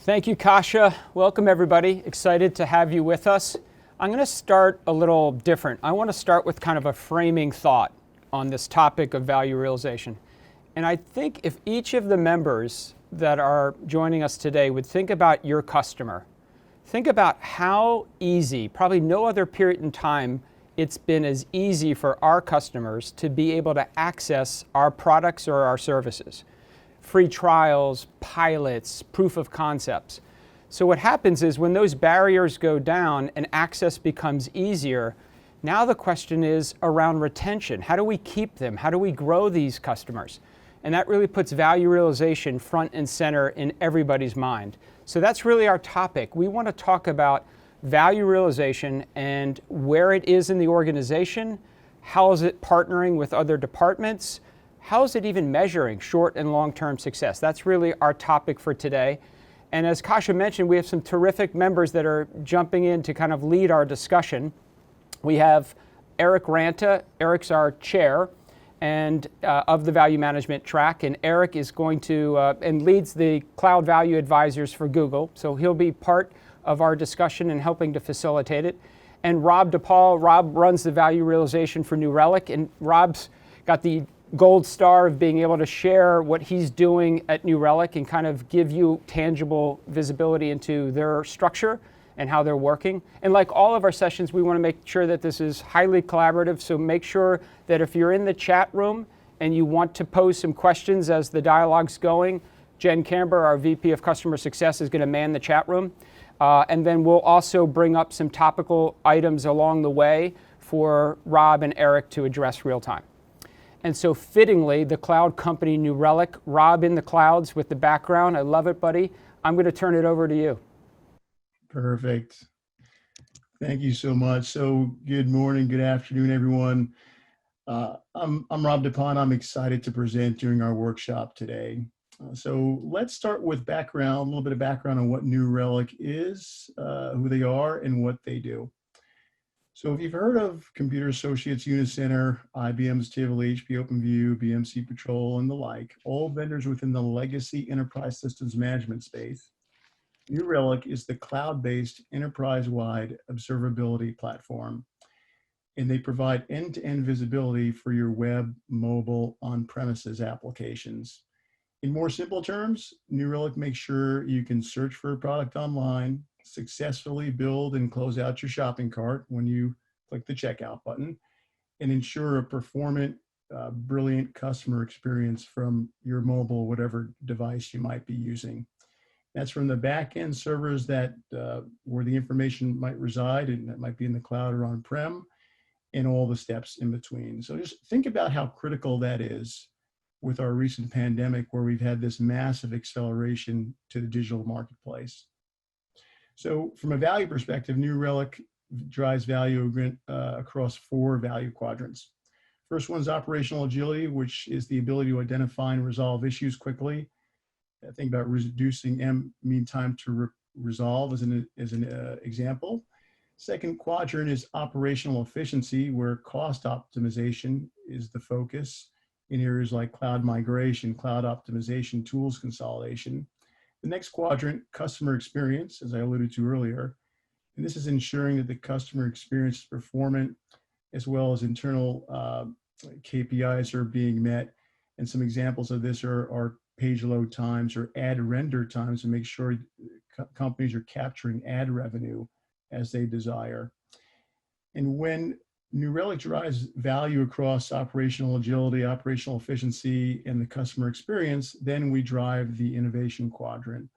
Thank you, Kasha. Welcome, everybody. Excited to have you with us. I'm going to start a little different. I want to start with kind of a framing thought on this topic of value realization. And I think if each of the members that are joining us today would think about your customer, think about how easy, probably no other period in time, it's been as easy for our customers to be able to access our products or our services. Free trials, pilots, proof of concepts. So what happens is when those barriers go down and access becomes easier, now the question is around retention. How do we keep them? How do we grow these customers? And that really puts value realization front and center in everybody's mind. So that's really our topic. We want to talk about value realization and where it is in the organization, how is it partnering with other departments, how is it even measuring short and long-term success? That's really our topic for today. And as Kasha mentioned, we have some terrific members that are jumping in to kind of lead our discussion. We have Eric Ranta. Eric's our chair and of the value management track, and Eric is going to and leads the cloud value advisors for Google. So he'll be part of our discussion and helping to facilitate it. And Rob DePaul. Rob runs the value realization for New Relic, and Rob's got the gold star of being able to share what he's doing at New Relic and kind of give you tangible visibility into their structure and how they're working. And like all of our sessions, we want to make sure that this is highly collaborative, so make sure that if you're in the chat room and you want to pose some questions as the dialogue's going, Jen Camber, our VP of Customer Success, is going to man the chat room. And then we'll also bring up some topical items along the way for Rob and Eric to address real time. And so fittingly, the cloud company New Relic, Rob in the clouds with the background. I love it, buddy. I'm going to turn it over to you. Perfect. Thank you so much. So good morning, good afternoon, everyone. I'm Rob DePaul. I'm excited to present during our workshop today. So let's start with background, a little bit of background on what New Relic is, who they are, and what they do. So if you've heard of Computer Associates, Unicenter, IBM's Tivoli, HP OpenView, BMC Patrol, and the like, all vendors within the legacy enterprise systems management space, New Relic is the cloud-based enterprise-wide observability platform, and they provide end-to-end visibility for your web, mobile, on-premises applications. In more simple terms, New Relic makes sure you can search for a product online, successfully build and close out your shopping cart when you click the checkout button, and ensure a performant, brilliant customer experience from your mobile, whatever device you might be using. That's from the back-end servers that where the information might reside, and that might be in the cloud or on-prem, and all the steps in between. So just think about how critical that is with our recent pandemic, where we've had this massive acceleration to the digital marketplace. So from a value perspective, New Relic drives value across 4 value quadrants. First one is operational agility, which is the ability to identify and resolve issues quickly. Think about reducing mean time to resolve as an example. Second quadrant is operational efficiency, where cost optimization is the focus in areas like cloud migration, cloud optimization, tools consolidation. The next quadrant, customer experience, as I alluded to earlier, and this is ensuring that the customer experience is performant, as well as internal KPIs are being met. And some examples of this are page load times or ad render times to make sure companies are capturing ad revenue as they desire. And when New Relic drives value across operational agility, operational efficiency, and the customer experience, then we drive the innovation quadrant.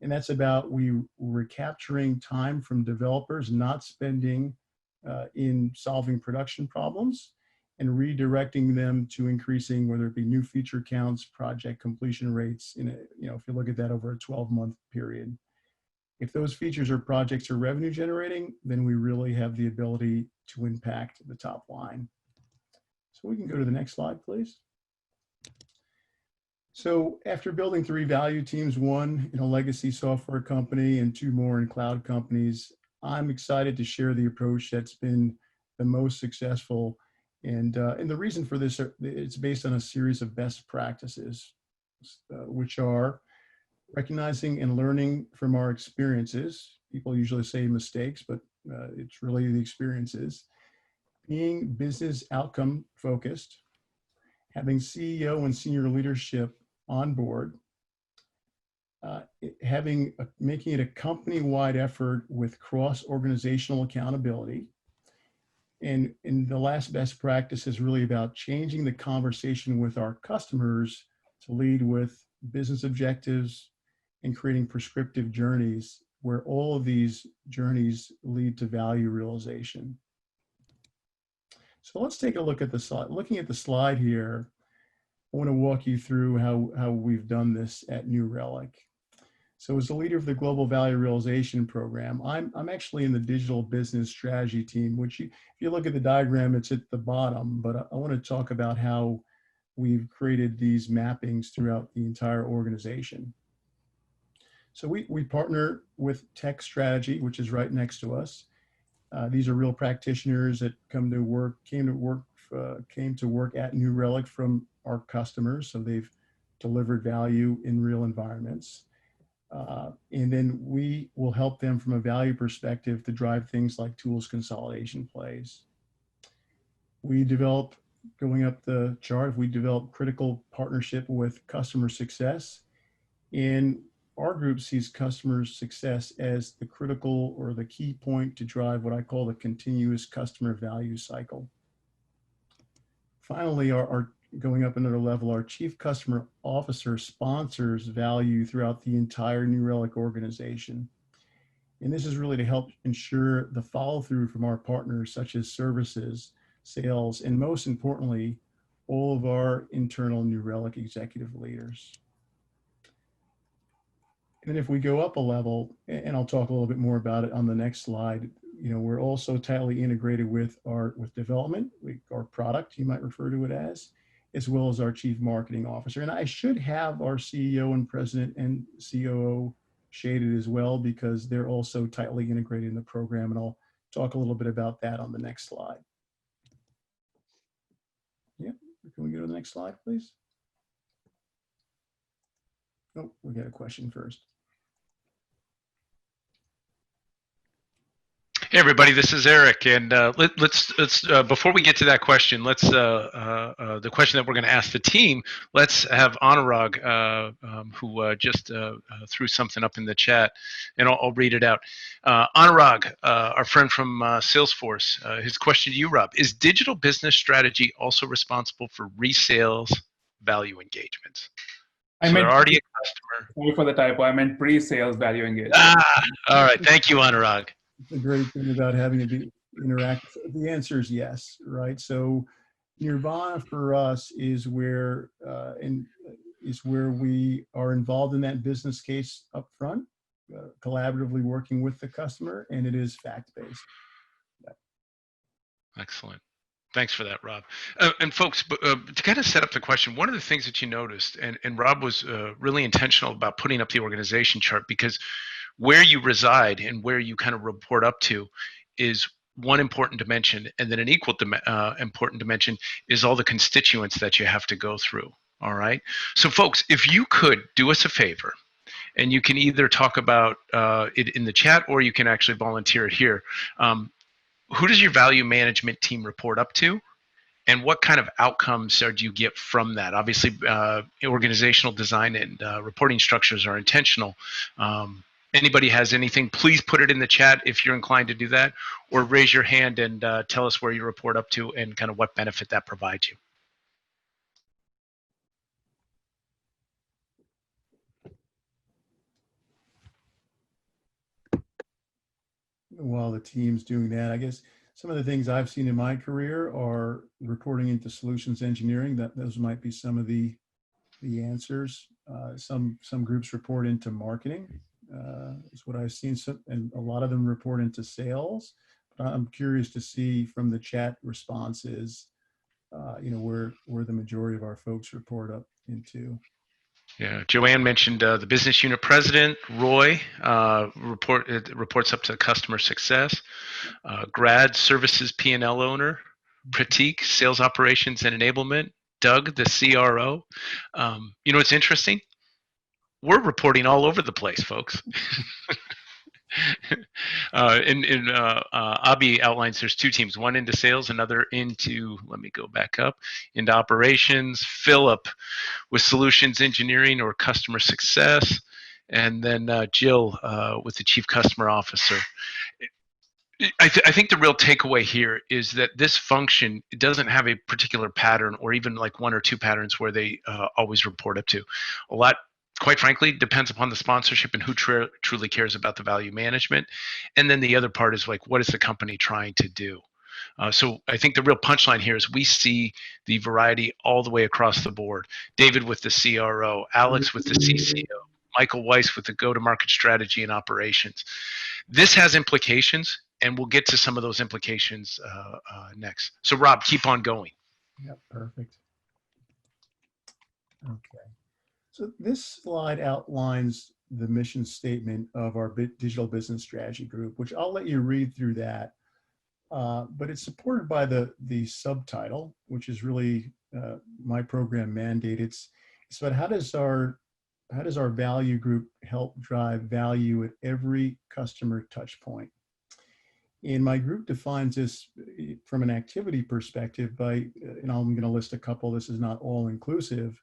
And that's about we're capturing time from developers not spending in solving production problems, and redirecting them to increasing, whether it be new feature counts, project completion rates, if you look at that over a 12-month period. If those features or projects are revenue generating, then we really have the ability to impact the top line. So we can go to the next slide, please. So after building 3 value teams, 1 in a legacy software company and 2 more in cloud companies, I'm excited to share the approach that's been the most successful. And the reason for this, it's based on a series of best practices, which are recognizing and learning from our experiences. People usually say mistakes, but it's really the experiences. Being business outcome focused, having CEO and senior leadership on board, making it a company-wide effort with cross-organizational accountability. And the last best practice is really about changing the conversation with our customers to lead with business objectives and creating prescriptive journeys where all of these journeys lead to value realization. So let's take a look at the slide. Looking at the slide here, I want to walk you through how we've done this at New Relic. So as the leader of the Global Value Realization Program, I'm actually in the digital business strategy team, which if you look at the diagram, it's at the bottom, but I want to talk about how we've created these mappings throughout the entire organization. So we partner with Tech Strategy, which is right next to us. These are real practitioners that came to work at New Relic from our customers. So they've delivered value in real environments. And then we will help them from a value perspective to drive things like tools consolidation plays. Going up the chart, we develop critical partnership with customer success. And our group sees customer success as the critical or the key point to drive what I call the continuous customer value cycle. Finally, going up another level, our Chief Customer Officer sponsors value throughout the entire New Relic organization. And this is really to help ensure the follow through from our partners, such as services, sales, and most importantly, all of our internal New Relic executive leaders. And if we go up a level, and I'll talk a little bit more about it on the next slide, we're also tightly integrated with development, our product, you might refer to it as well as our Chief Marketing Officer. And I should have our CEO and President and COO shaded as well, because they're also tightly integrated in the program. And I'll talk a little bit about that on the next slide. Yeah, can we go to the next slide, please? Oh, we got a question first. Hey everybody, this is Eric, and let's before we get to that question, let's the question that we're going to ask the team. Let's have Anurag, who just threw something up in the chat, and I'll read it out. Anurag, our friend from Salesforce, his question to you, Rob: is digital business strategy also responsible for resales value engagements? So they're already a customer. Sorry for the typo. I meant pre-sales value engagement. All right. Thank you, Anurag. The great thing about having to be interactive, the answer is yes, right? So Nirvana for us is where we are involved in that business case up front, collaboratively working with the customer, and it is fact-based. Yeah. Excellent. Thanks for that, Rob. And folks, to kind of set up the question, one of the things that you noticed, and Rob was really intentional about putting up the organization chart, because where you reside and where you kind of report up to is one important dimension, and then an equal important dimension is all the constituents that you have to go through. All right. So folks, if you could do us a favor, and you can either talk about it in the chat or you can actually volunteer it here. Who does your value management team report up to? And what kind of outcomes do you get from that? Obviously, organizational design and reporting structures are intentional. Anybody has anything, please put it in the chat if you're inclined to do that, or raise your hand and tell us where you report up to and kind of what benefit that provides you. While the team's doing that, I guess some of the things I've seen in my career are reporting into solutions engineering. Those might be some of the answers. Some groups report into marketing. Is what I've seen, and a lot of them report into sales. But I'm curious to see from the chat responses, where the majority of our folks report up into. Yeah, Joanne mentioned the business unit president. Roy reports up to customer success. Grad, services P&L owner. Pratik, sales operations and enablement. Doug, the CRO. It's interesting. we're reporting all over the place, folks. Abi outlines there's two teams, one into sales, another into, let me go back up, into operations, Philip with solutions engineering or customer success, and then Jill with the chief customer officer. I think the real takeaway here is that this function doesn't have a particular pattern or even like one or two patterns where they always report up to. A lot, quite frankly, depends upon the sponsorship and who truly cares about the value management. And then the other part is like, what is the company trying to do? So I think the real punchline here is we see the variety all the way across the board. David with the CRO, Alex with the CCO, Michael Weiss with the go-to-market strategy and operations. This has implications, and we'll get to some of those implications next. So Rob, keep on going. Yeah, perfect. Okay. So this slide outlines the mission statement of our digital business strategy group, which I'll let you read through that. But it's supported by the subtitle, which is really my program mandate. It's about how does our value group help drive value at every customer touch point. And my group defines this from an activity perspective by, and I'm going to list a couple. This is not all inclusive,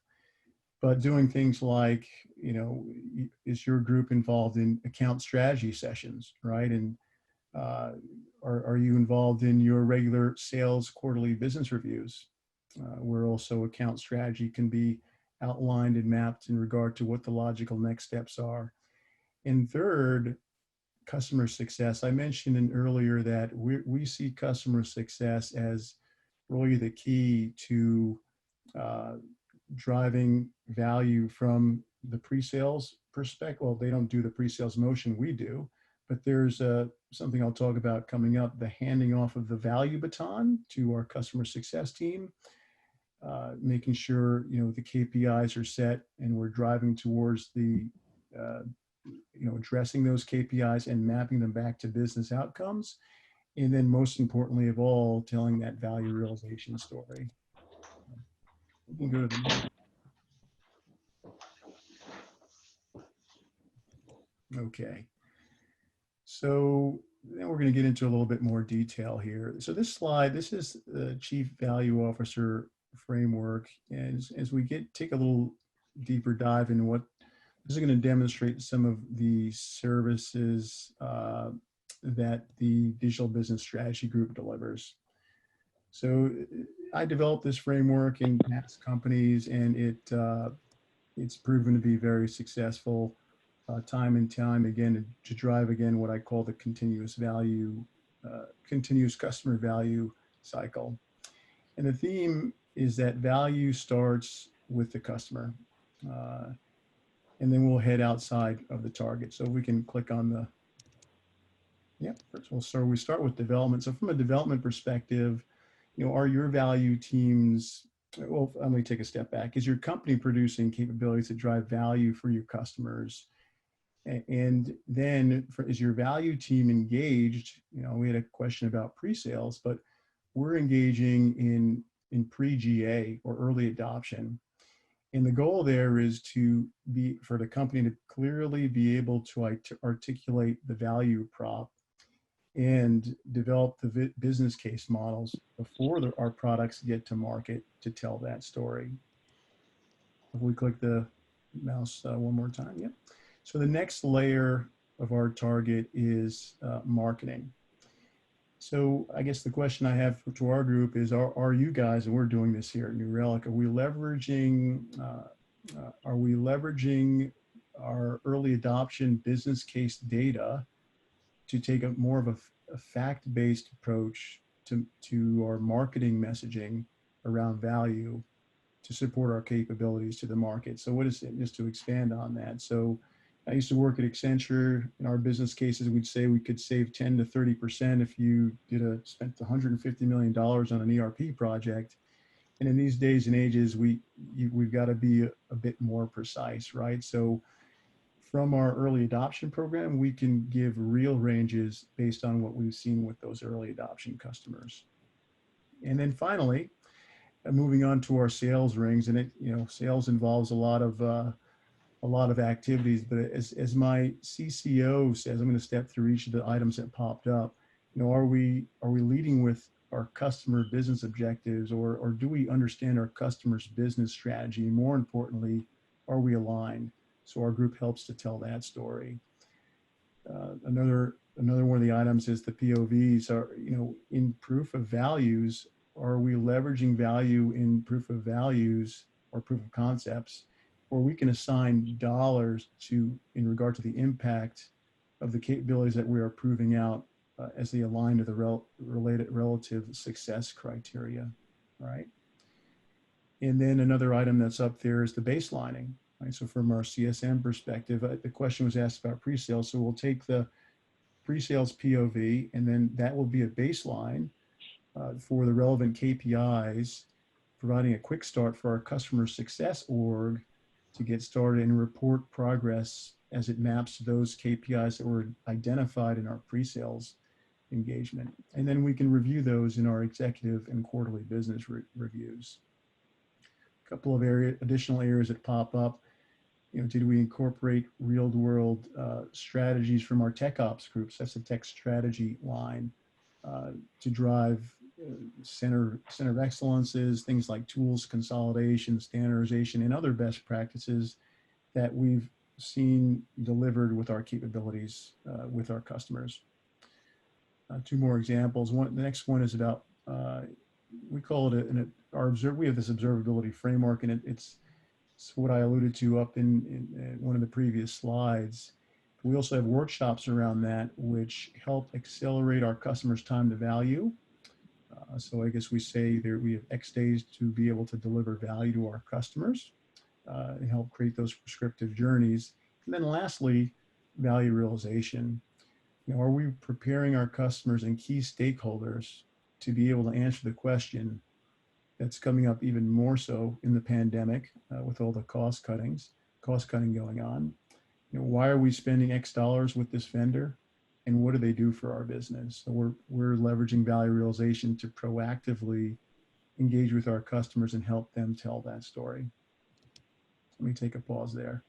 but doing things like, is your group involved in account strategy sessions, right? And are you involved in your regular sales quarterly business reviews, where also account strategy can be outlined and mapped in regard to what the logical next steps are. And third, customer success. I mentioned earlier that we see customer success as really the key to driving value from the pre-sales perspective. Well, they don't do the pre-sales motion, we do, but there's something I'll talk about coming up, the handing off of the value baton to our customer success team, making sure, the KPIs are set and we're driving towards the, addressing those KPIs and mapping them back to business outcomes. And then most importantly of all, telling that value realization story. We can go to the next. Okay. So then we're going to get into a little bit more detail here. So this slide, this is the Chief Value Officer framework. And as we take a little deeper dive into what this is going to demonstrate some of the services that the Digital Business Strategy Group delivers. So I developed this framework in past companies, and it's proven to be very successful time and time again to drive again what I call the continuous customer value cycle. And the theme is that value starts with the customer. And then we'll head outside of the target. So we can click on the, first we start with development. So from a development perspective, are your value teams, well, let me take a step back. Is your company producing capabilities that drive value for your customers? And then is your value team engaged? We had a question about pre-sales, but we're engaging in pre-GA or early adoption. And the goal there is for the company to clearly be able to articulate the value prop and develop the business case models before our products get to market to tell that story. If we click the mouse one more time, yep. So the next layer of our target is marketing. So I guess the question I have to our group is, are you guys, and we're doing this here at New Relic, are we leveraging our early adoption business case data to take more of a fact-based approach to our marketing messaging around value to support our capabilities to the market? So what is it, just to expand on that? So I used to work at Accenture. In our business cases, we'd say we could save 10 to 30% if you spent $150 million on an ERP project. And in these days and ages, we've got to be a bit more precise, right? So from our early adoption program, we can give real ranges based on what we've seen with those early adoption customers. And then finally, moving on to our sales rings, and sales involves a lot of a lot of activities, but as my CCO says, I'm going to step through each of the items that popped up. Are we leading with our customer business objectives, or do we understand our customer's business strategy? And more importantly, are we aligned? So our group helps to tell that story. Another one of the items is the POVs. Are in proof of values, are we leveraging value in proof of values or proof of concepts, or we can assign dollars to in regard to the impact of the capabilities that we are proving out as they align to the related relative success criteria, right? And then another item that's up there is the baselining. Right? So from our CSM perspective, the question was asked about pre-sales. So we'll take the pre-sales POV, and then that will be a baseline for the relevant KPIs, providing a quick start for our customer success org to get started and report progress as it maps to those KPIs that were identified in our pre-sales engagement. And then we can review those in our executive and quarterly business reviews. A couple of additional areas that pop up. Did we incorporate real-world strategies from our tech ops groups? That's the tech strategy line to drive center of excellences, things like tools consolidation, standardization, and other best practices that we've seen delivered with our capabilities with our customers. Two more examples. The next one is about we call it we have this observability framework, and it's what I alluded to up in one of the previous slides. We also have workshops around that, which help accelerate our customers' time to value. So I guess we say there we have X days to be able to deliver value to our customers and help create those prescriptive journeys. And then lastly, value realization. Are we preparing our customers and key stakeholders to be able to answer the question that's coming up even more so in the pandemic with all the cost cutting going on? Why are we spending X dollars with this vendor, and what do they do for our business? So we're leveraging value realization to proactively engage with our customers and help them tell that story. Let me take a pause there.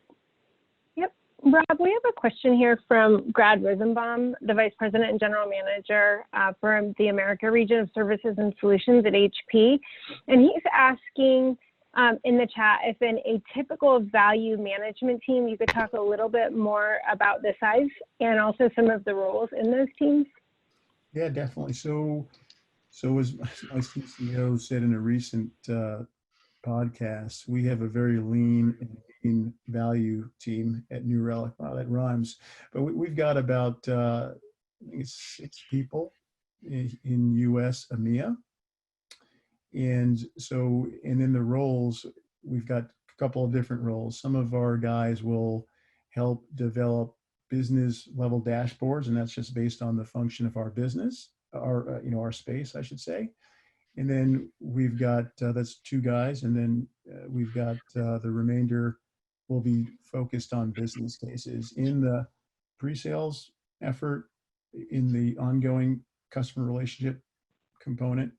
Yep. Rob, we have a question here from Grad Rosenbaum, the Vice President and General Manager for the America Region of Services and Solutions at HP. And he's asking in the chat if in a typical value management team, you could talk a little bit more about the size and also some of the roles in those teams. Yeah, definitely. So as my CCO said in a recent podcast, we have a very lean and mean value team at New Relic. Wow, that rhymes. But we've got about I think it's 6 people in US EMEA. And then the roles, we've got a couple of different roles. Some of our guys will help develop business level dashboards, and that's just based on the function of our business, our space, I should say. And then we've got, that's 2 guys. And then we've got the remainder will be focused on business cases in the pre-sales effort, in the ongoing customer relationship component.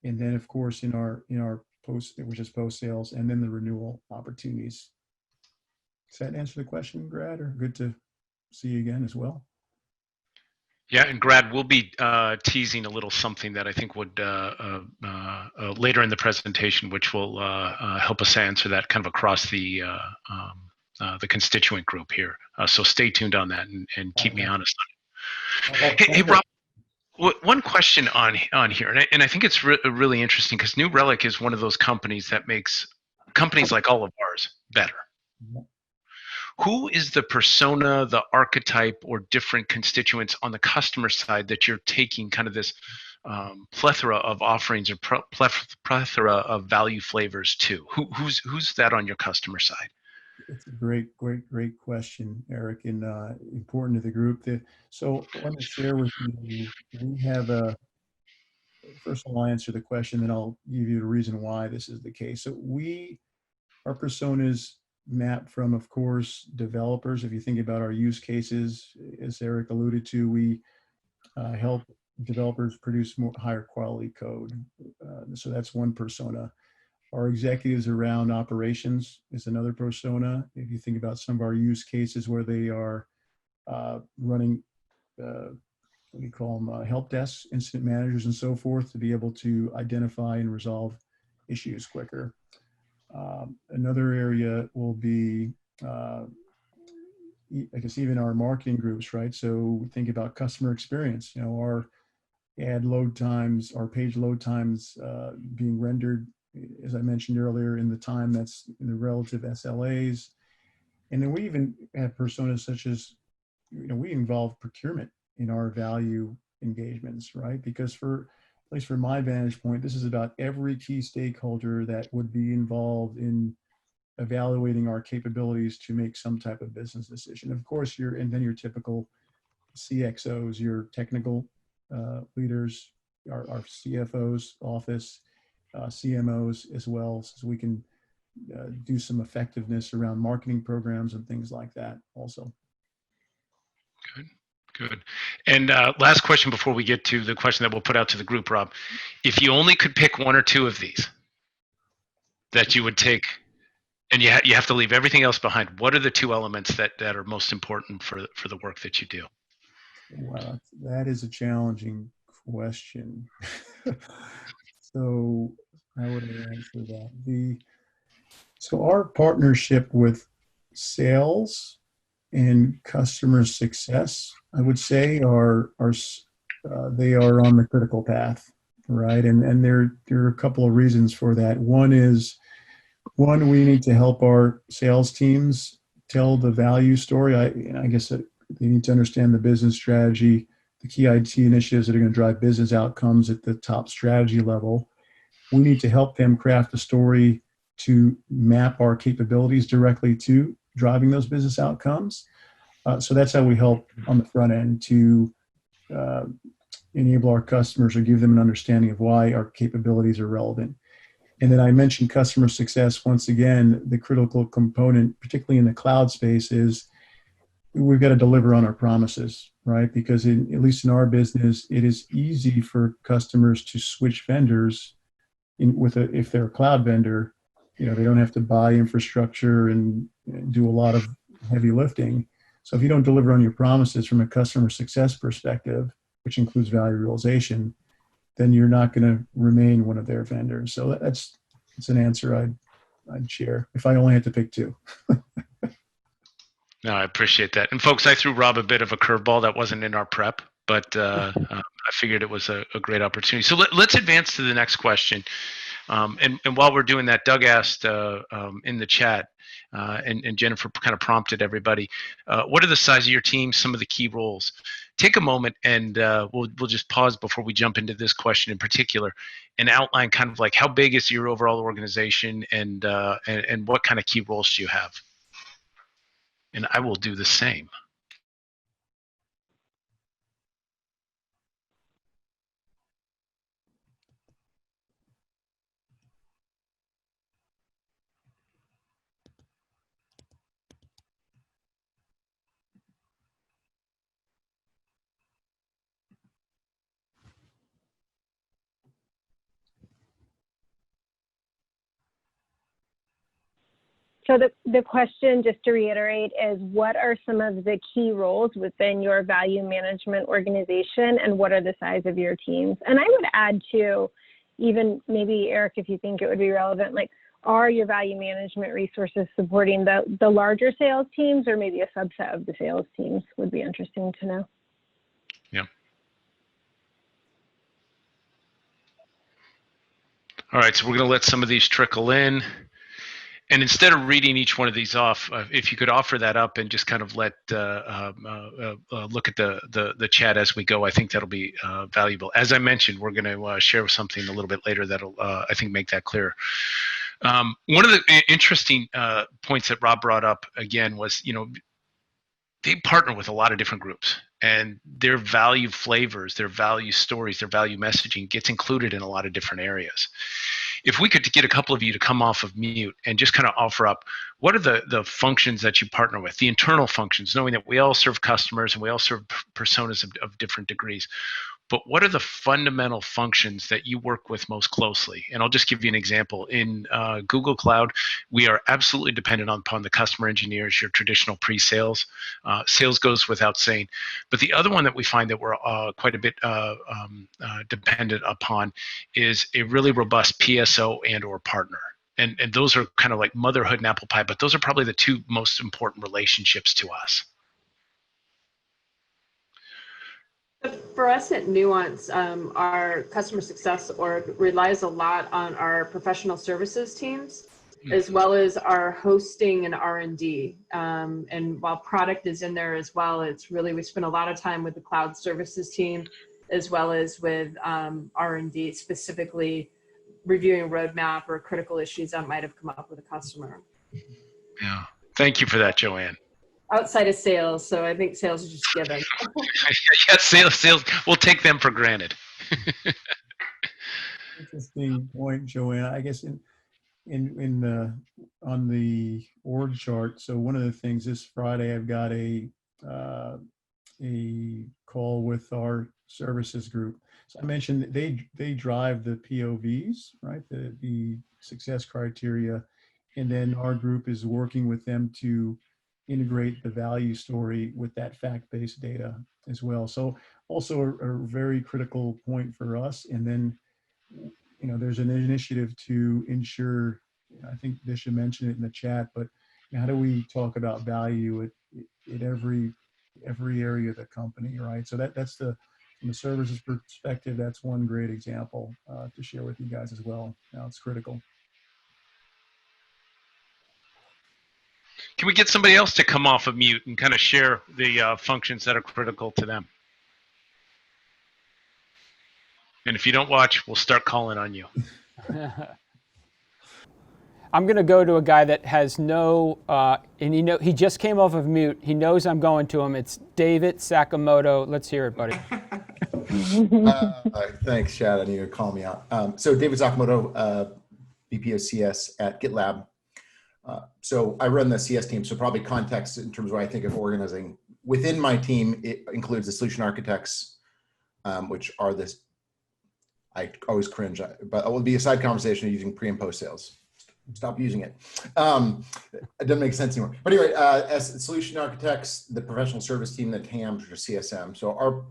And then of course in our post, which is post sales, and then the renewal opportunities. Does that answer the question, Grad? Or good to see you again as well? Yeah, and Grad, we'll be teasing a little something that I think would later in the presentation, which will help us answer that kind of across the constituent group here. So stay tuned on that and keep me honest on it. Hey, Rob, one question on here, and I think it's really interesting because New Relic is one of those companies that makes companies like all of ours better. Who is the persona, the archetype, or different constituents on the customer side that you're taking kind of this plethora of offerings or plethora of value flavors to? Who's that on your customer side? It's a great question, Eric, and important to the group. So let me share with you, we have first of all, I'll answer the question, then I'll give you the reason why this is the case. So our personas map from, of course, developers. If you think about our use cases, as Eric alluded to, we help developers produce higher quality code. So that's one persona. Our executives around operations is another persona. If you think about some of our use cases where they are running, what do you call them, help desks, incident managers, and so forth, to be able to identify and resolve issues quicker. Another area will be, I guess, even our marketing groups, right? So think about customer experience. You know, our ad load times, our page load times being rendered, as I mentioned earlier, in the time that's in the relative SLAs. And then we even have personas such as, you know, we involve procurement in our value engagements, right? Because for, at least from my vantage point, this is about every key stakeholder that would be involved in evaluating our capabilities to make some type of business decision. Of course, and then your typical CXOs, your technical leaders, our CFOs office, CMOs as well, so we can do some effectiveness around marketing programs and things like that also. Good. And last question before we get to the question that we'll put out to the group, Rob. If you only could pick one or two of these that you would take, and you have to leave everything else behind, what are the two elements that are most important for the work that you do? Wow, that is a challenging question. So how would I answer that? So our partnership with sales and customer success, I would say, they are on the critical path, right? And there are a couple of reasons for that. One, we need to help our sales teams tell the value story. I guess that they need to understand the business strategy, the key IT initiatives that are going to drive business outcomes at the top strategy level. We need to help them craft a story to map our capabilities directly to driving those business outcomes. So that's how we help on the front end to enable our customers or give them an understanding of why our capabilities are relevant. And then I mentioned customer success. Once again, the critical component, particularly in the cloud space, is we've got to deliver on our promises, right? Because at least in our business, it is easy for customers to switch vendors if they're a cloud vendor. You know, they don't have to buy infrastructure and do a lot of heavy lifting. So if you don't deliver on your promises from a customer success perspective, which includes value realization, then you're not going to remain one of their vendors. So that's an answer I'd share if I only had to pick two. No, I appreciate that. And folks, I threw Rob a bit of a curveball that wasn't in our prep, but I figured it was a great opportunity. So let's advance to the next question. And while we're doing that, Doug asked in the chat, and Jennifer kind of prompted everybody, what are the size of your team, some of the key roles? Take a moment and we'll just pause before we jump into this question in particular and outline kind of like how big is your overall organization and what kind of key roles do you have? And I will do the same. So the question, just to reiterate, is what are some of the key roles within your value management organization and what are the size of your teams? And I would add to, even maybe Eric, if you think it would be relevant, like, are your value management resources supporting the larger sales teams or maybe a subset of the sales teams? Would be interesting to know. Yeah. All right, so we're going to let some of these trickle in. And instead of reading each one of these off, if you could offer that up and just kind of look at the chat as we go, I think that'll be valuable. As I mentioned, we're going to share something a little bit later that'll, I think, make that clear. One of the interesting points that Rob brought up again was, you know, they partner with a lot of different groups and their value flavors, their value stories, their value messaging gets included in a lot of different areas. If we could get a couple of you to come off of mute and just kind of offer up, what are the functions that you partner with, the internal functions, knowing that we all serve customers and we all serve personas of different degrees. but what are the fundamental functions that you work with most closely? And I'll just give you an example. In Google Cloud, we are absolutely dependent upon the customer engineers, your traditional pre-sales. Sales goes without saying. But the other one that we find that we're quite a bit dependent upon is a really robust PSO and or partner. And those are kind of like motherhood and apple pie, but those are probably the two most important relationships to us. For us at Nuance, our customer success org relies a lot on our professional services teams, as well as our hosting and R&D. And while product is in there as well, it's really, we spend a lot of time with the cloud services team, as well as with R&D, specifically reviewing roadmap or critical issues that might have come up with a customer. Yeah, thank you for that, Joanne. Outside of sales, so I think sales is just given. Yes, sales, we'll take them for granted. Interesting point, Joanne. I guess on the org chart. So one of the things this Friday, I've got a call with our services group. So I mentioned that they drive the POVs, right? The success criteria, and then our group is working with them to integrate the value story with that fact-based data as well. So also a very critical point for us. And then, you know, there's an initiative to ensure, I think Disha mentioned it in the chat, but how do we talk about value at every area of the company, right? So that's from the services perspective, that's one great example to share with you guys as well. Now it's critical. Can we get somebody else to come off of mute and kind of share the functions that are critical to them? And if you don't watch, we'll start calling on you. I'm going to go to a guy that has no, and he just came off of mute. He knows I'm going to him. It's David Sakamoto. Let's hear it, buddy. Thanks, Chad. I need to call me out. So David Sakamoto, VP of CS at GitLab. So I run the CS team, so probably context in terms of what I think of organizing. Within my team, it includes the solution architects, which are this, I always cringe, but it will be a side conversation using pre and post sales. Stop using it. It doesn't make sense anymore. But anyway, as solution architects, the professional service team, the TAMs or CSM. So our,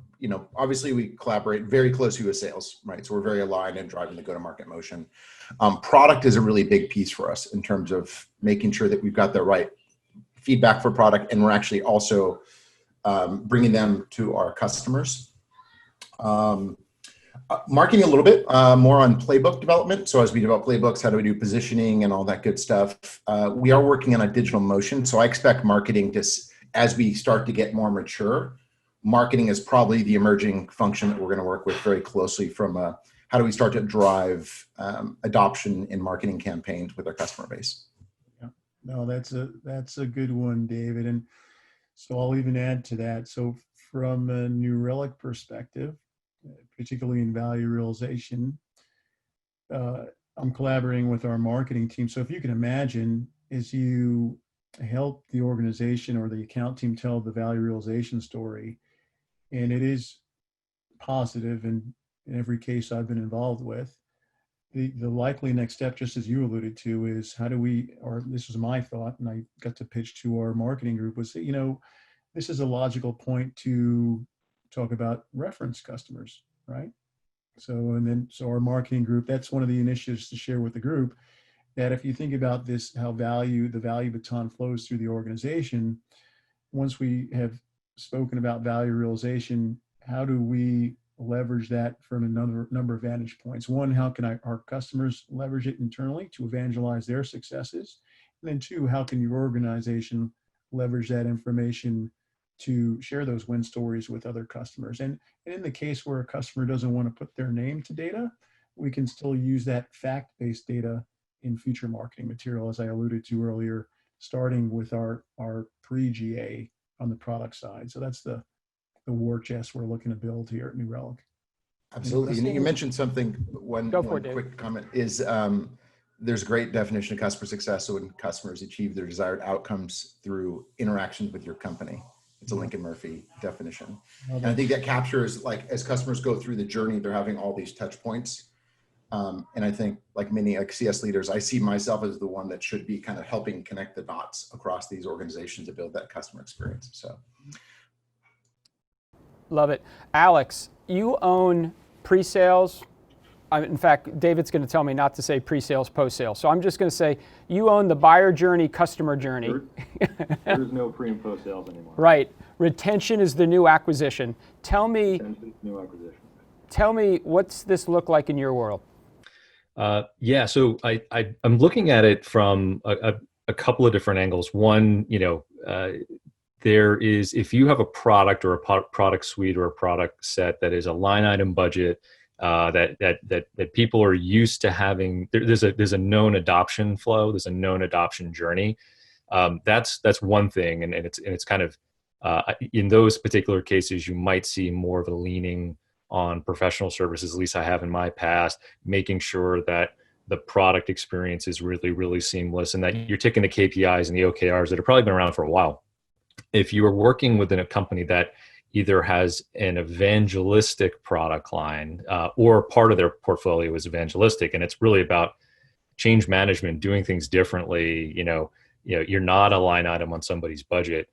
obviously we collaborate very closely with sales, right? So we're very aligned in driving the go-to-market motion. Product is a really big piece for us in terms of making sure that we've got the right feedback for product, and we're actually also bringing them to our customers. Marketing a little bit more on playbook development. So as we develop playbooks, how do we do positioning and all that good stuff? We are working on a digital motion. So I expect marketing to, as we start to get more mature, marketing is probably the emerging function that we're going to work with very closely from how do we start to drive adoption in marketing campaigns with our customer base. Yeah. No, that's a good one, David. And so I'll even add to that. So from a New Relic perspective, particularly in value realization, I'm collaborating with our marketing team. So if you can imagine, as you help the organization or the account team tell the value realization story, and it is positive in every case I've been involved with, the likely next step, just as you alluded to, is how do we, or this was my thought, and I got to pitch to our marketing group, was that, this is a logical point to talk about reference customers, right? So our marketing group, that's one of the initiatives to share with the group, that if you think about this, how the value baton flows through the organization, once we have spoken about value realization, how do we leverage that from a number of vantage points? One, how can our customers leverage it internally to evangelize their successes? And then two, how can your organization leverage that information to share those win stories with other customers? And in the case where a customer doesn't want to put their name to data, we can still use that fact-based data in future marketing material, as I alluded to earlier, starting with our pre-GA on the product side. So that's the war chest we're looking to build here at New Relic. Absolutely. And you mentioned something, one quick David. comment is there's a great definition of customer success. So when customers achieve their desired outcomes through interactions with your company. It's a Lincoln Murphy definition. Love And I it. think that captures, like, as customers go through the journey, they're having all these touch points. And I think, like many like CS leaders, I see myself as the one that should be kind of helping connect the dots across these organizations to build that customer experience. So, Love it. Alex, you own pre-sales. In fact, David's going to tell me not to say pre-sales, post-sales. So I'm just going to say you own the buyer journey, customer journey. There's no pre and post sales anymore. Right. Retention is the new acquisition. Tell me, New acquisition. tell me, what's this look like in your world? Yeah, so I'm looking at it from a couple of different angles. One, there is, if you have a product or a product suite or a product set that is a line item budget, that people are used to having, there's a known adoption flow, there's a known adoption journey. That's one thing, and it's kind of in those particular cases you might see more of a leaning on professional services, at least I have in my past, making sure that the product experience is really, really seamless and that you're taking the KPIs and the OKRs that have probably been around for a while. If you are working within a company that either has an evangelistic product line or part of their portfolio is evangelistic, and it's really about change management, doing things differently, you're not a line item on somebody's budget,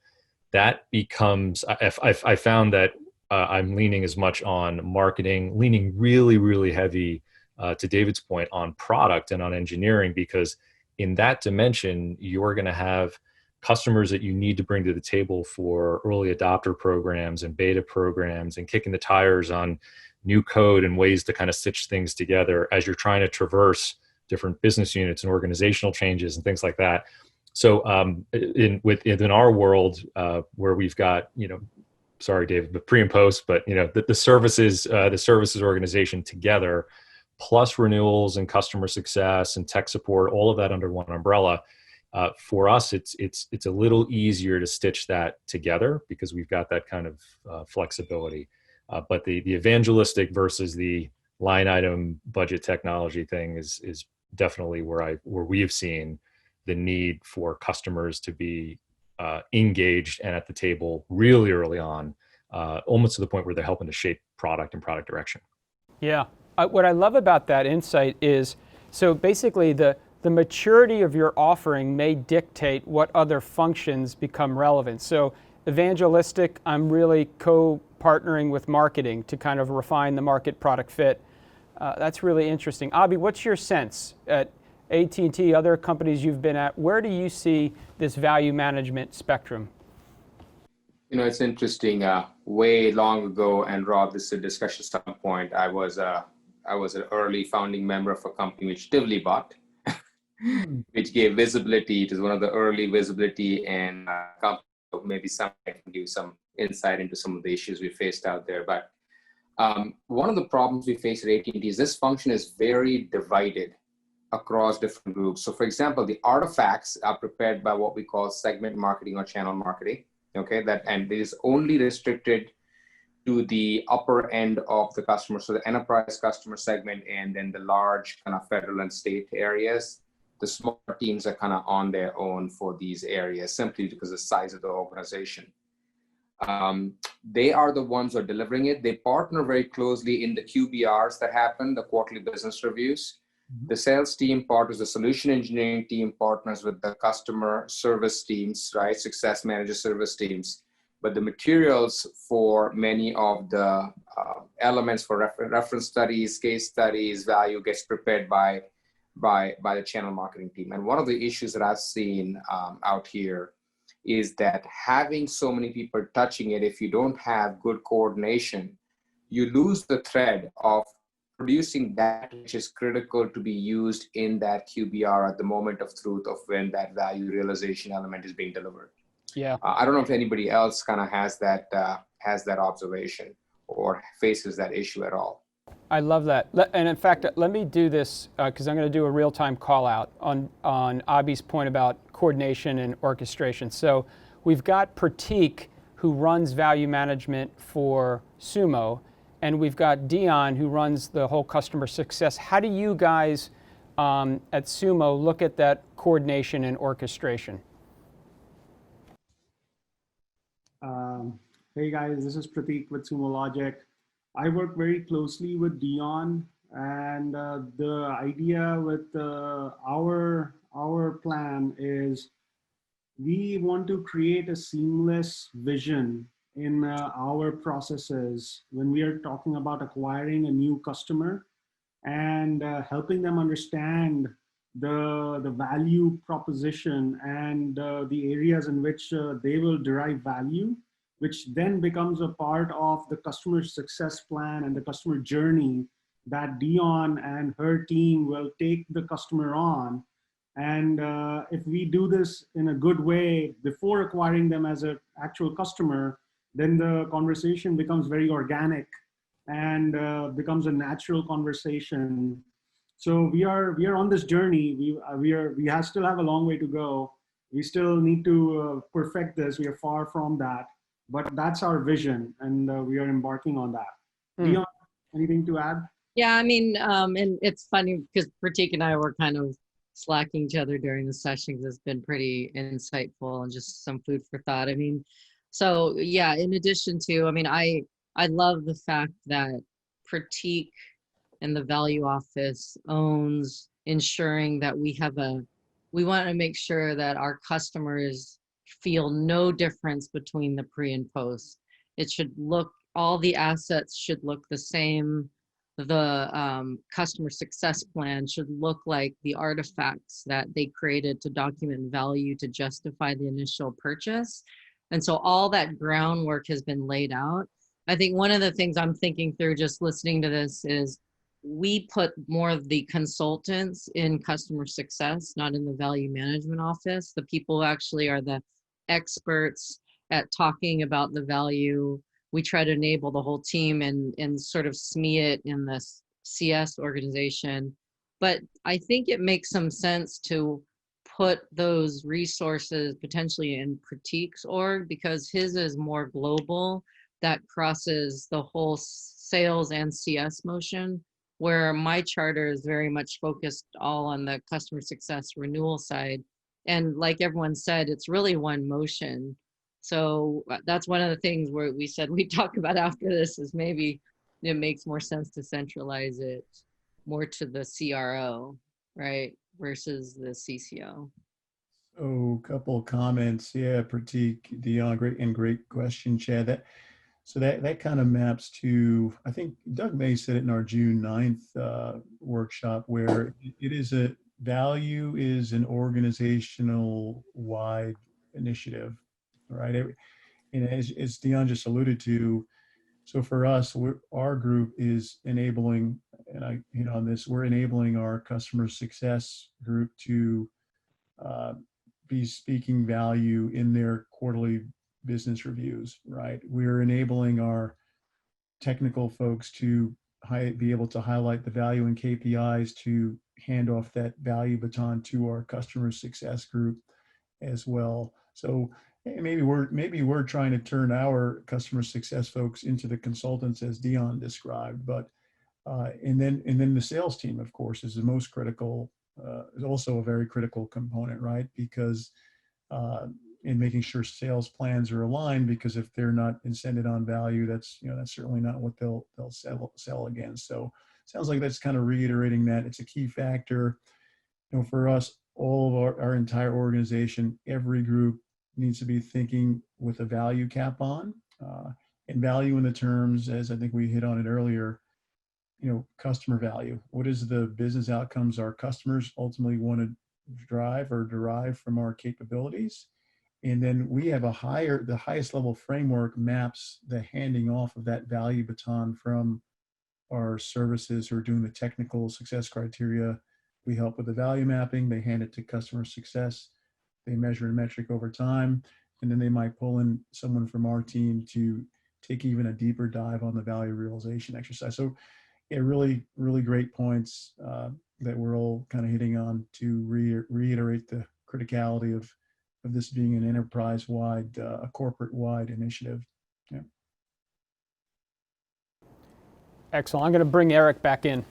that becomes, I found that I'm leaning as much on marketing, leaning really, really heavy, to David's point, on product and on engineering, because in that dimension, you're going to have customers that you need to bring to the table for early adopter programs and beta programs and kicking the tires on new code and ways to kind of stitch things together as you're trying to traverse different business units and organizational changes and things like that. So within our world, where we've got, sorry, David, but pre and post, but the services organization together, plus renewals and customer success and tech support, all of that under one umbrella. For us, it's a little easier to stitch that together because we've got that kind of flexibility. But the evangelistic versus the line item budget technology thing is definitely where we have seen the need for customers to be engaged and at the table really early on, almost to the point where they're helping to shape product and product direction. Yeah. What I love about that insight is, so basically the maturity of your offering may dictate what other functions become relevant. So evangelistic, I'm really co-partnering with marketing to kind of refine the market product fit. That's really interesting. Abhi, what's your sense at AT&T, other companies you've been at, where do you see this value management spectrum? It's interesting. Way long ago, and Rob, this is a discussion standpoint, I was an early founding member of a company which Tivoli bought, which gave visibility. It was one of the early visibility and maybe some can give some insight into some of the issues we faced out there. But one of the problems we face at AT&T is this function is very divided across different groups. So for example, the artifacts are prepared by what we call segment marketing or channel marketing. Okay, and it is only restricted to the upper end of the customer, so the enterprise customer segment, and then the large kind of federal and state areas. The small teams are kind of on their own for these areas simply because of the size of the organization. They are the ones who are delivering it. They partner very closely in the QBRs that happen, the quarterly business reviews. The sales team partners, the solution engineering team partners with the customer service teams, right? Success manager service teams. But the materials for many of the elements for reference studies, case studies, value gets prepared by the channel marketing team. And one of the issues that I've seen out here is that having so many people touching it, if you don't have good coordination, you lose the thread of producing that which is critical to be used in that QBR at the moment of truth of when that value realization element is being delivered. Yeah. I don't know if anybody else kind of has that observation or faces that issue at all. I love that. And in fact, let me do this because I'm going to do a real-time call out on Abhi's point about coordination and orchestration. So we've got Pratik, who runs value management for Sumo, and we've got Dion, who runs the whole customer success. How do you guys at Sumo look at that coordination and orchestration? Hey guys, this is Pratik with Sumo Logic. I work very closely with Dion, and the idea with our plan is we want to create a seamless vision in our processes when we are talking about acquiring a new customer and helping them understand the value proposition and the areas in which they will derive value, which then becomes a part of the customer success plan and the customer journey that Dion and her team will take the customer on. And if we do this in a good way before acquiring them as an actual customer, then the conversation becomes very organic and becomes a natural conversation. So we are on this journey. We still have a long way to go. We still need to perfect this. We are far from that, but that's our vision, and we are embarking on that. Dion, anything to add? Yeah, I mean, and it's funny because Pratik and I were kind of slacking each other during the sessions. It's been pretty insightful and just some food for thought. I mean, so yeah, in addition to, I mean, I love the fact that Pratik and the value office owns ensuring that we want to make sure that our customers feel no difference between the pre and post. It should look, all the assets should look the same. The customer success plan should look like the artifacts that they created to document value to justify the initial purchase. And so all that groundwork has been laid out. I think one of the things I'm thinking through just listening to this is we put more of the consultants in customer success, not in the value management office. The people who actually are the experts at talking about the value. We try to enable the whole team and sort of SME it in the CS organization. But I think it makes some sense to put those resources potentially in Pratik's org because his is more global, that crosses the whole sales and CS motion, where my charter is very much focused all on the customer success renewal side. And like everyone said, it's really one motion. So that's one of the things where we said we talk about after this is maybe it makes more sense to centralize it more to the CRO, right, versus the CCO. Oh, couple comments. Yeah, Pratik, Dion, great question, Chad. That kind of maps to, I think Doug May said it in our June 9th workshop, where it is a value is an organizational wide initiative, right? And as Dion just alluded to, so for us, our group is enabling, and I hit on this, we're enabling our customer success group to be speaking value in their quarterly business reviews, right? We're enabling our technical folks to be able to highlight the value in KPIs to hand off that value baton to our customer success group as well. So maybe we're trying to turn our customer success folks into the consultants as Dion described, but and then the sales team, of course, is the most critical, is also a very critical component, right? Because in making sure sales plans are aligned, because if they're not incented on value, that's certainly not what they'll sell against. So sounds like that's kind of reiterating that it's a key factor. For us, all of our entire organization, every group needs to be thinking with a value cap on, and value in the terms, as I think we hit on it earlier, customer value. What is the business outcomes our customers ultimately want to drive or derive from our capabilities? And then we have the highest level framework maps the handing off of that value baton from our services who are doing the technical success criteria. We help with the value mapping, they hand it to customer success, they measure a metric over time, and then they might pull in someone from our team to take even a deeper dive on the value realization exercise. So yeah, really, really great points that we're all kind of hitting on to reiterate the criticality of this being an enterprise-wide, a corporate-wide initiative. Yeah. Excellent. I'm going to bring Eric back in.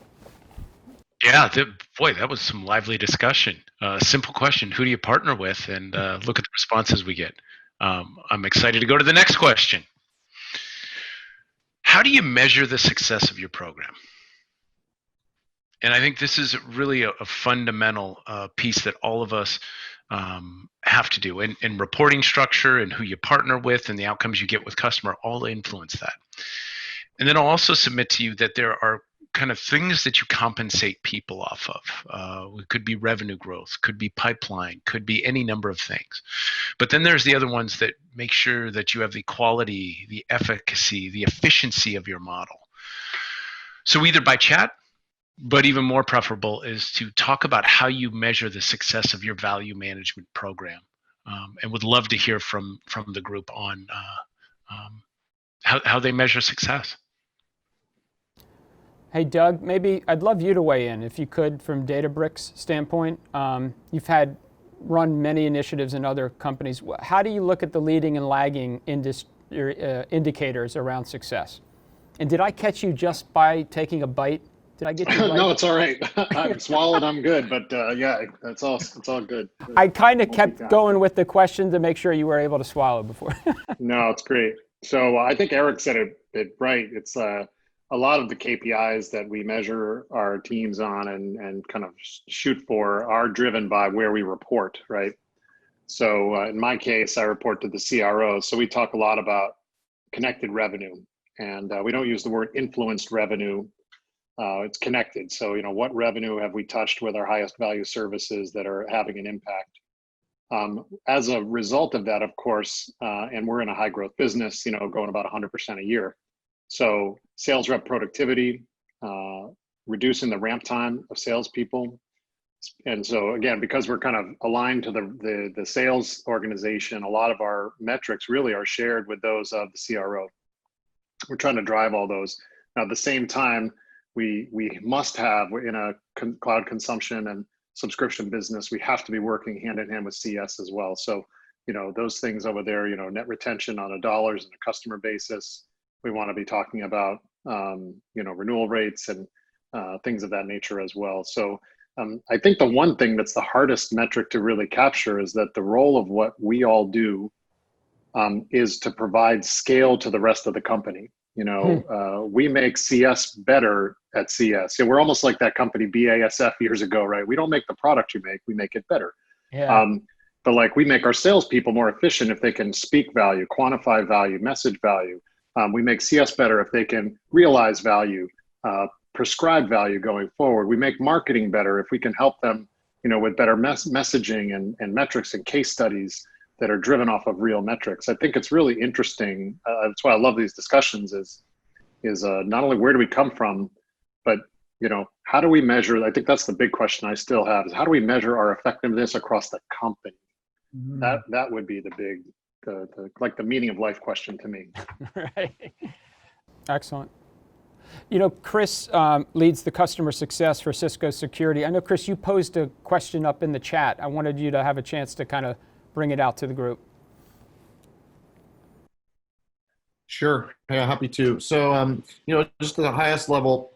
Yeah, boy, that was some lively discussion. Simple question: who do you partner with? And look at the responses we get. I'm excited to go to the next question. How do you measure the success of your program? And I think this is really a fundamental piece that all of us have to do. And reporting structure and who you partner with and the outcomes you get with customer all influence that. And then I'll also submit to you that there are kind of things that you compensate people off of. It could be revenue growth, could be pipeline, could be any number of things. But then there's the other ones that make sure that you have the quality, the efficacy, the efficiency of your model. So either by chat, but even more preferable is to talk about how you measure the success of your value management program. And would love to hear from the group on how they measure success. Hey, Doug, maybe I'd love you to weigh in, if you could, from Databricks standpoint. You've run many initiatives in other companies. How do you look at the leading and lagging indicators around success? And did I catch you just by taking a bite? Did I get you right? No, it's all right. I'm swallowed, I'm good. But yeah, it's all good. I kind of kept going with the question to make sure you were able to swallow before. No, it's great. So I think Eric said it right. It's a lot of the KPIs that we measure our teams on and kind of shoot for are driven by where we report, right? So in my case, I report to the CRO. So we talk a lot about connected revenue, and we don't use the word influenced revenue. It's connected. So, what revenue have we touched with our highest value services that are having an impact? As a result of that, of course, and we're in a high growth business, going about 100% a year. So sales rep productivity, reducing the ramp time of salespeople. And so again, because we're kind of aligned to the sales organization, a lot of our metrics really are shared with those of the CRO. We're trying to drive all those. Now, at the same time, we must have, in a cloud consumption and subscription business, we have to be working hand in hand with CS as well. So, those things over there, net retention on a dollars and a customer basis, we want to be talking about, renewal rates and things of that nature as well. So I think the one thing that's the hardest metric to really capture is that the role of what we all do is to provide scale to the rest of the company. We make CS better at CS. We're almost like that company BASF years ago, right? We don't make the product you make, we make it better. Yeah. But like we make our salespeople more efficient if they can speak value, quantify value, message value. We make CS better if they can realize value, prescribe value going forward. We make marketing better if we can help them, with better messaging and metrics and case studies that are driven off of real metrics. I think it's really interesting. That's why I love these discussions is not only where do we come from, but how do we measure? I think that's the big question I still have is how do we measure our effectiveness across the company? Mm-hmm. That would be the big, the meaning of life question to me. Right. Excellent. Chris leads the customer success for Cisco Security. I know, Chris, you posed a question up in the chat. I wanted you to have a chance to kind of bring it out to the group. Sure, yeah, happy to. So, just at the highest level,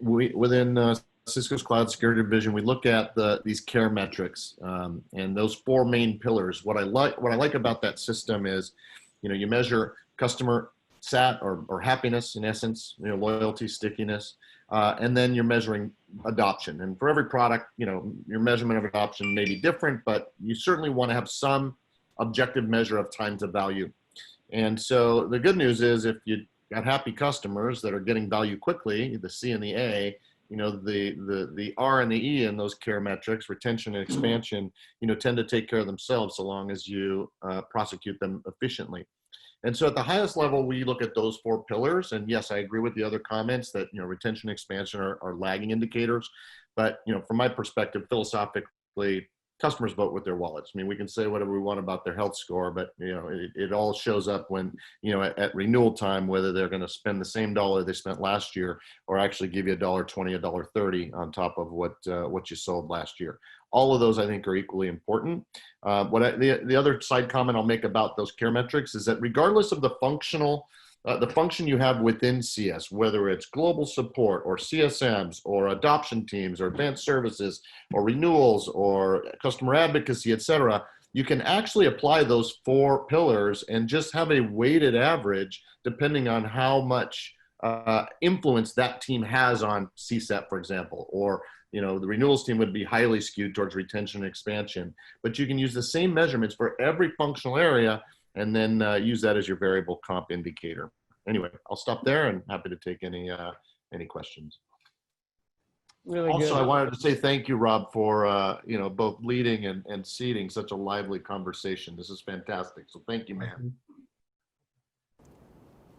within Cisco's Cloud Security Division, we look at these care metrics and those four main pillars. What I like about that system is, you measure customer sat or happiness in essence, loyalty, stickiness, and then you're measuring adoption. And for every product, your measurement of adoption may be different, but you certainly want to have some objective measure of time to value. And so the good news is if you got happy customers that are getting value quickly, the C and the A, the R and the E in those care metrics, retention and expansion, tend to take care of themselves so long as you prosecute them efficiently. And so at the highest level, we look at those four pillars. And yes, I agree with the other comments that, retention and expansion are lagging indicators. But, from my perspective, philosophically, customers vote with their wallets. I mean, we can say whatever we want about their health score, but, it all shows up when, at renewal time, whether they're going to spend the same dollar they spent last year or actually give you $1.20, $1.30 on top of what you sold last year. All of those, I think, are equally important. The other side comment I'll make about those care metrics is that regardless of the function you have within CS, whether it's global support or CSMs or adoption teams or advanced services or renewals or customer advocacy, et cetera, you can actually apply those 4 pillars and just have a weighted average depending on how much influence that team has on CSAT, for example, or the renewals team would be highly skewed towards retention and expansion. But you can use the same measurements for every functional area and then use that as your variable comp indicator. Anyway, I'll stop there and happy to take any questions. Really also, good. I wanted to say thank you, Rob, for both leading and seeding such a lively conversation. This is fantastic. So thank you, man.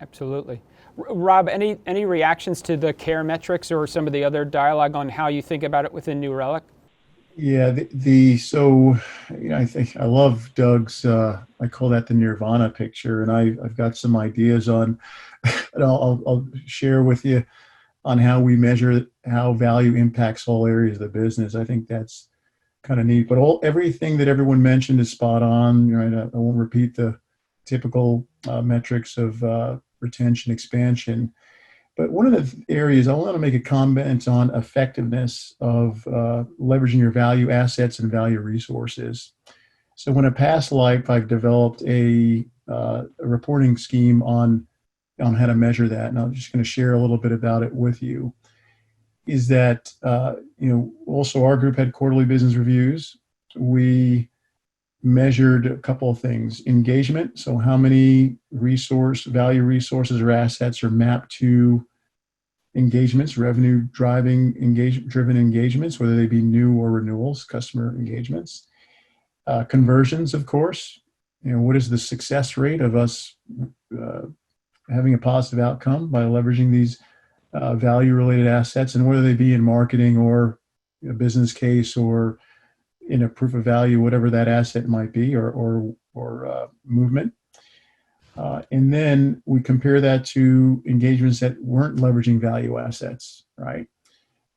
Absolutely. Rob, any reactions to the care metrics or some of the other dialogue on how you think about it within New Relic? Yeah, I think I love Doug's, I call that the Nirvana picture, and I've got some ideas on, and I'll share with you on how we measure how value impacts all areas of the business. I think that's kind of neat, but everything that everyone mentioned is spot on, right? I won't repeat the typical metrics of retention, expansion. But one of the areas I want to make a comment on effectiveness of leveraging your value assets and value resources. So in a past life, I've developed a reporting scheme on how to measure that, and I'm just going to share a little bit about it with you. Is that also our group had quarterly business reviews. We measured a couple of things: engagement, so how many value resources or assets are mapped to engagements, revenue driven engagements, whether they be new or renewals, customer engagements. Conversions, of course, what is the success rate of us having a positive outcome by leveraging these value related assets, and whether they be in marketing or a business case or in a proof of value, whatever that asset might be, or movement. And then we compare that to engagements that weren't leveraging value assets, right?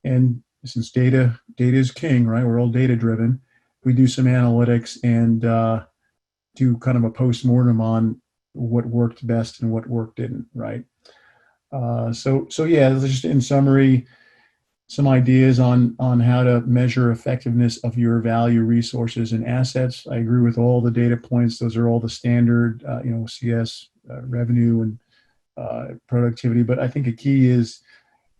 And since data is king, right? We're all data driven. We do some analytics and do kind of a post-mortem on what worked best and what work didn't, right? So yeah, just in summary, some ideas on how to measure effectiveness of your value resources and assets. I agree with all the data points. Those are all the standard, CS, revenue and productivity. But I think a key is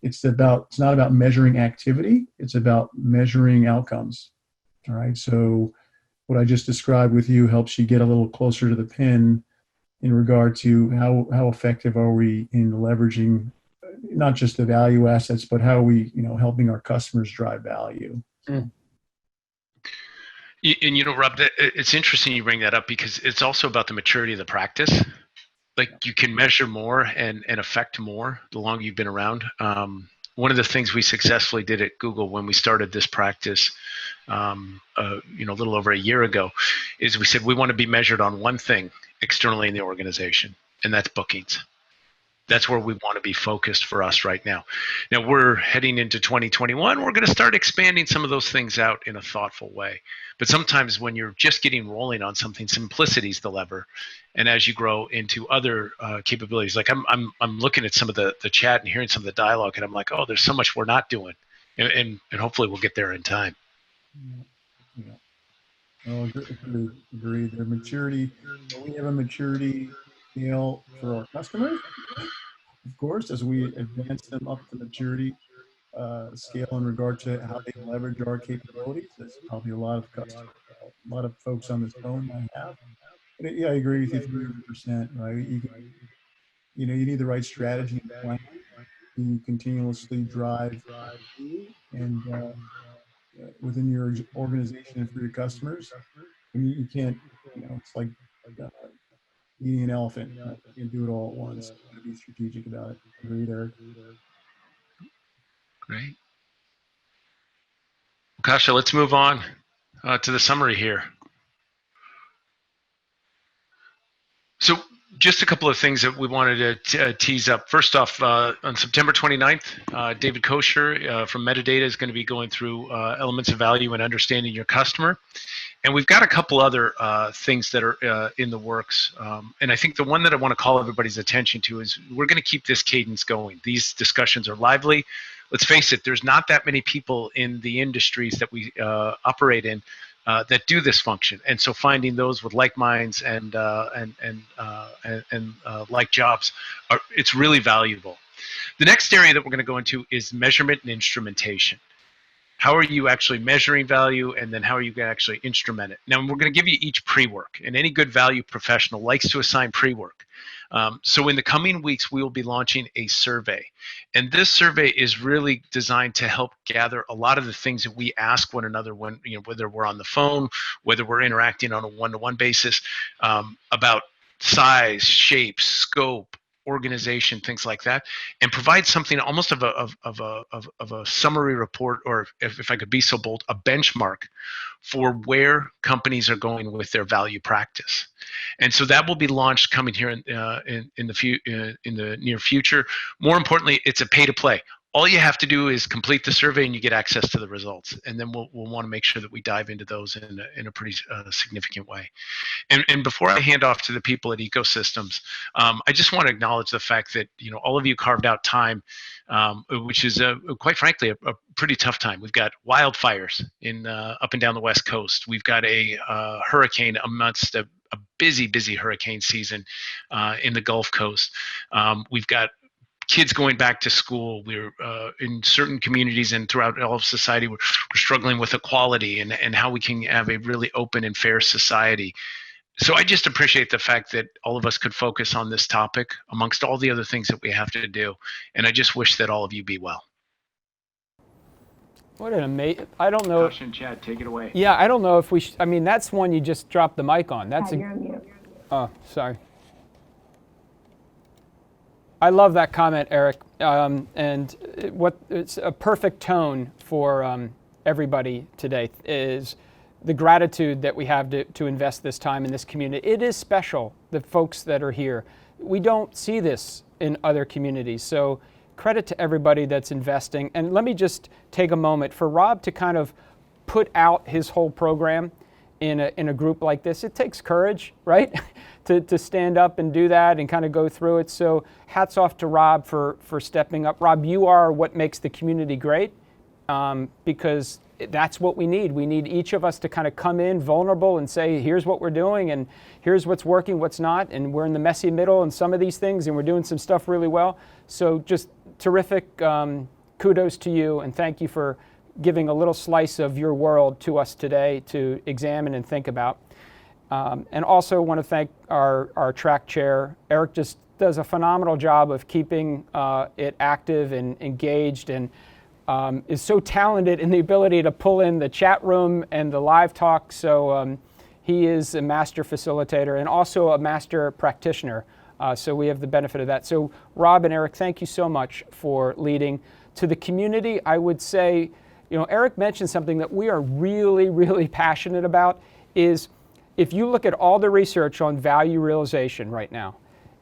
it's not about measuring activity. It's about measuring outcomes. All right. So what I just described with you helps you get a little closer to the pin in regard to how effective are we in leveraging not just the value assets, but how are we, helping our customers drive value. And Rob, it's interesting you bring that up because it's also about the maturity of the practice. Like you can measure more and affect more the longer you've been around. One of the things we successfully did at Google when we started this practice, a little over a year ago, is we said we want to be measured on one thing externally in the organization, and that's bookings. That's where we want to be focused for us right now. Now we're heading into 2021. We're going to start expanding some of those things out in a thoughtful way. But sometimes when you're just getting rolling on something, simplicity is the lever. And as you grow into other capabilities, like I'm looking at some of the chat and hearing some of the dialogue, and I'm like, oh, there's so much we're not doing, and hopefully we'll get there in time. Yeah. Oh, agree. Their maturity. We have a maturity scale for our customers, of course, as we advance them up the maturity scale in regard to how they leverage our capabilities. That's probably a lot of folks on this phone might have. But yeah, I agree with you 300%. Right? You need the right strategy and plan to continuously drive and within your organization and for your customers. And you can't, it's like eating an elephant. You can't do it all at once. You got to be strategic about it. Agreed, Eric. Great. Kasha, let's move on to the summary here. So just a couple of things that we wanted to tease up. First off, on September 29th, David Kosher from Metadata is going to be going through elements of value and understanding your customer. And we've got a couple other things that are in the works. And I think the one that I want to call everybody's attention to is we're going to keep this cadence going. These discussions are lively. Let's face it, there's not that many people in the industries that we operate in that do this function. And so finding those with like minds and like jobs, it's really valuable. The next area that we're going to go into is measurement and instrumentation. How are you actually measuring value, and then how are you going to actually instrument it? Now, we're going to give you each pre-work, and any good value professional likes to assign pre-work. So in the coming weeks, we will be launching a survey. And this survey is really designed to help gather a lot of the things that we ask one another when, whether we're on the phone, whether we're interacting on a one-to-one basis, about size, shape, scope, organization, things like that, and provide something almost of a summary report, or if I could be so bold, a benchmark for where companies are going with their value practice. And so that will be launched coming here in the near future. More importantly, it's a pay to play. All you have to do is complete the survey and you get access to the results. And then we'll want to make sure that we dive into those in a pretty significant way. And before I hand off to the people at Ecosystems, I just want to acknowledge the fact that all of you carved out time, which is quite frankly a pretty tough time. We've got wildfires in up and down the West Coast. We've got a hurricane amongst a busy hurricane season in the Gulf Coast. We've got kids going back to school. We're in certain communities and throughout all of society, we're struggling with equality and how we can have a really open and fair society. So I just appreciate the fact that all of us could focus on this topic amongst all the other things that we have to do. And I just wish that all of you be well. What an amazing, I don't know. Caution, Chad, take it away. Yeah, I don't know if we I mean, that's one you just dropped the mic on. That's You're on mute. Oh, sorry. I love that comment, Eric. It's a perfect tone for everybody today is the gratitude that we have to invest this time in this community. It is special, the folks that are here. We don't see this in other communities. So credit to everybody that's investing. And let me just take a moment for Rob to kind of put out his whole program in a group like this. It takes courage, right? to stand up and do that and kind of go through it. So hats off to Rob for stepping up. Rob, you are what makes the community great, because that's what we need. We need each of us to kind of come in vulnerable and say, here's what we're doing and here's what's working, what's not. And we're in the messy middle in some of these things and we're doing some stuff really well. So just terrific kudos to you, and thank you for giving a little slice of your world to us today to examine and think about. And also want to thank our track chair. Eric just does a phenomenal job of keeping it active and engaged, and is so talented in the ability to pull in the chat room and the live talk. So he is a master facilitator and also a master practitioner. So we have the benefit of that. So Rob and Eric, thank you so much for leading. To the community, I would say, Eric mentioned something that we are really, really passionate about is if you look at all the research on value realization right now,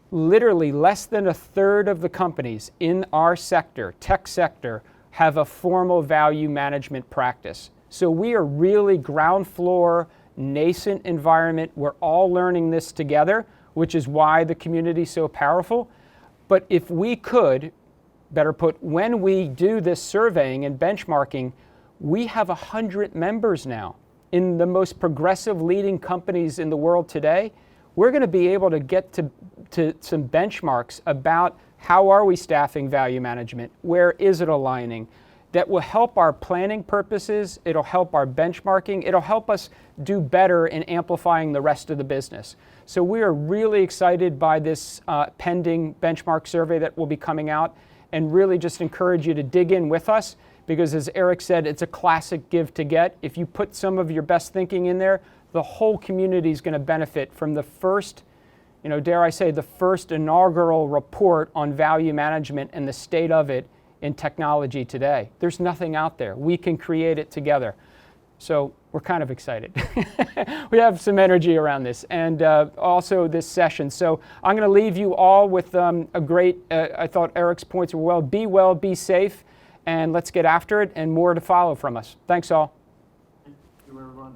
literally less than a third of the companies in our sector, tech sector, have a formal value management practice. So we are really ground floor, nascent environment. We're all learning this together, which is why the community is so powerful. But if we could, better put, when we do this surveying and benchmarking, we have 100 members now in the most progressive leading companies in the world today. We're going to be able to get to some benchmarks about how are we staffing value management, where is it aligning, that will help our planning purposes, it'll help our benchmarking, it'll help us do better in amplifying the rest of the business. So we are really excited by this pending benchmark survey that will be coming out, and really just encourage you to dig in with us, because as Eric said, it's a classic give to get. If you put some of your best thinking in there, the whole community is going to benefit from the first, dare I say, the first inaugural report on value management and the state of it in technology today. There's nothing out there. We can create it together. So we're kind of excited. We have some energy around this, and also this session. So I'm going to leave you all with a great, I thought Eric's points were well, be safe, and let's get after it, and more to follow from us. Thanks all. Thank you, everyone.